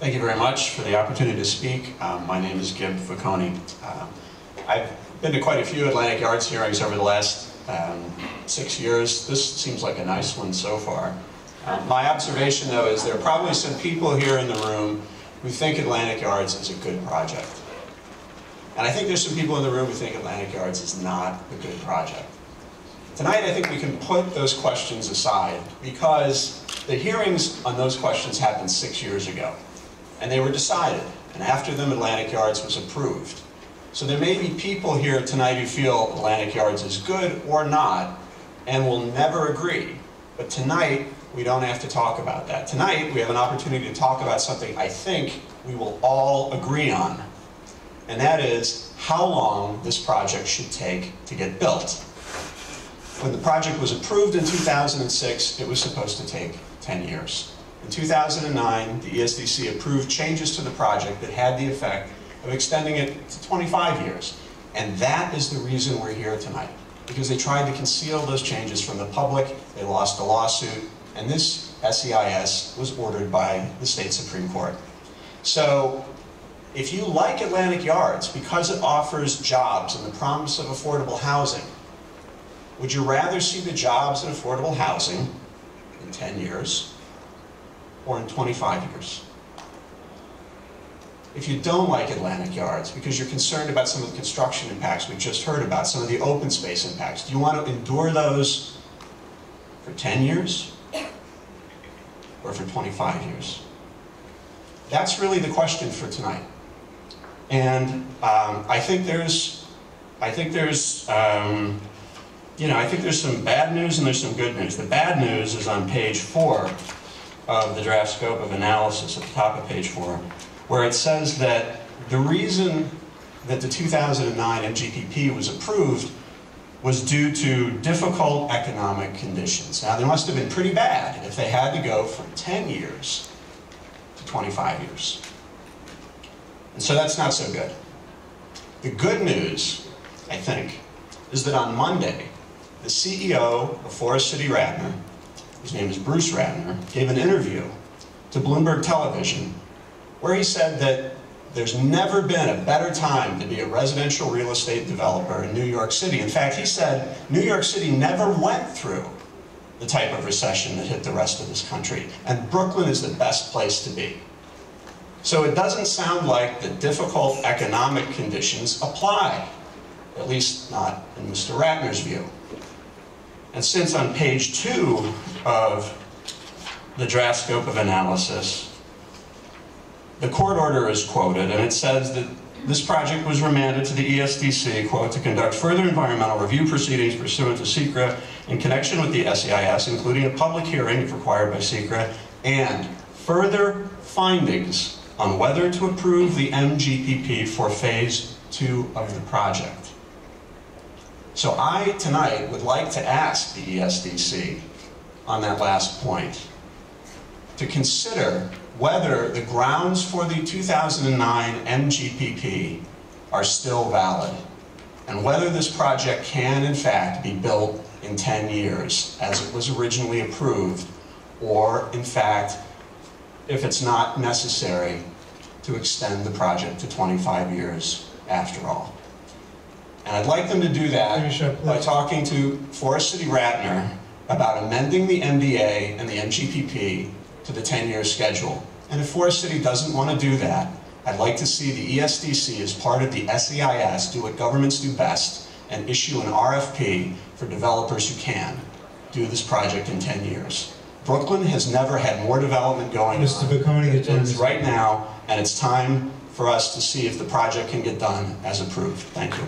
Thank you very much for the opportunity to speak. My name is Gib Veconi. I've been to quite a few Atlantic Yards hearings over the last 6 years. This seems like a nice one so far. My observation, though, is there are probably some people here in the room who think Atlantic Yards is a good project. And I think there's some people in the room who think Atlantic Yards is not a good project. Tonight, I think we can put those questions aside because the hearings on those questions happened 6 years ago. And they were decided. And after them, Atlantic Yards was approved. So there may be people here tonight who feel Atlantic Yards is good or not and will never agree. But tonight, we don't have to talk about that. Tonight, we have an opportunity to talk about something I think we will all agree on. And that is how long this project should take to get built. When the project was approved in 2006, it was supposed to take 10 years. In 2009, the ESDC approved changes to the project that had the effect of extending it to 25 years. And that is the reason we're here tonight. Because they tried to conceal those changes from the public, they lost a lawsuit, and this SEIS was ordered by the state Supreme Court. So, if you like Atlantic Yards because it offers jobs and the promise of affordable housing, would you rather see the jobs and affordable housing in 10 years or in 25 years? If you don't like Atlantic Yards because you're concerned about some of the construction impacts we just heard about, some of the open space impacts, do you want to endure those for 10 years or for 25 years? That's really the question for tonight. And I think there's some bad news and there's some good news. The bad news is on page 4 of the draft scope of analysis, at the top of page 4, where it says that the reason that the 2009 MGPP was approved was due to difficult economic conditions. Now, they must have been pretty bad if they had to go from 10 years to 25 years. And so that's not so good. The good news, I think, is that on Monday, the CEO of Forest City Radnor, his name is Bruce Radnor, gave an interview to Bloomberg Television where he said that there's never been a better time to be a residential real estate developer in New York City. In fact, he said New York City never went through the type of recession that hit the rest of this country, and Brooklyn is the best place to be. So it doesn't sound like the difficult economic conditions apply, at least not in Mr. Radnor's view. And since on page 2 of the draft scope of analysis, the court order is quoted, and it says that this project was remanded to the ESDC, quote, to conduct further environmental review proceedings pursuant to SECRA in connection with the SEIS, including a public hearing if required by SECRA, and further findings on whether to approve the MGPP for phase 2 of the project. So I, tonight, would like to ask the ESDC on that last point to consider whether the grounds for the 2009 MGPP are still valid, and whether this project can, in fact, be built in 10 years, as it was originally approved, or, in fact, if it's not necessary to extend the project to 25 years after all. And I'd like them to do that by talking to Forest City Radnor about amending the MDA and the MGPP to the 10-year schedule. And if Forest City doesn't want to do that, I'd like to see the ESDC, as part of the SEIS, do what governments do best and issue an RFP for developers who can do this project in 10 years. Brooklyn has never had more development going on. Mr. Veconi, it's right now, and it's time for us to see if the project can get done as approved. Thank you.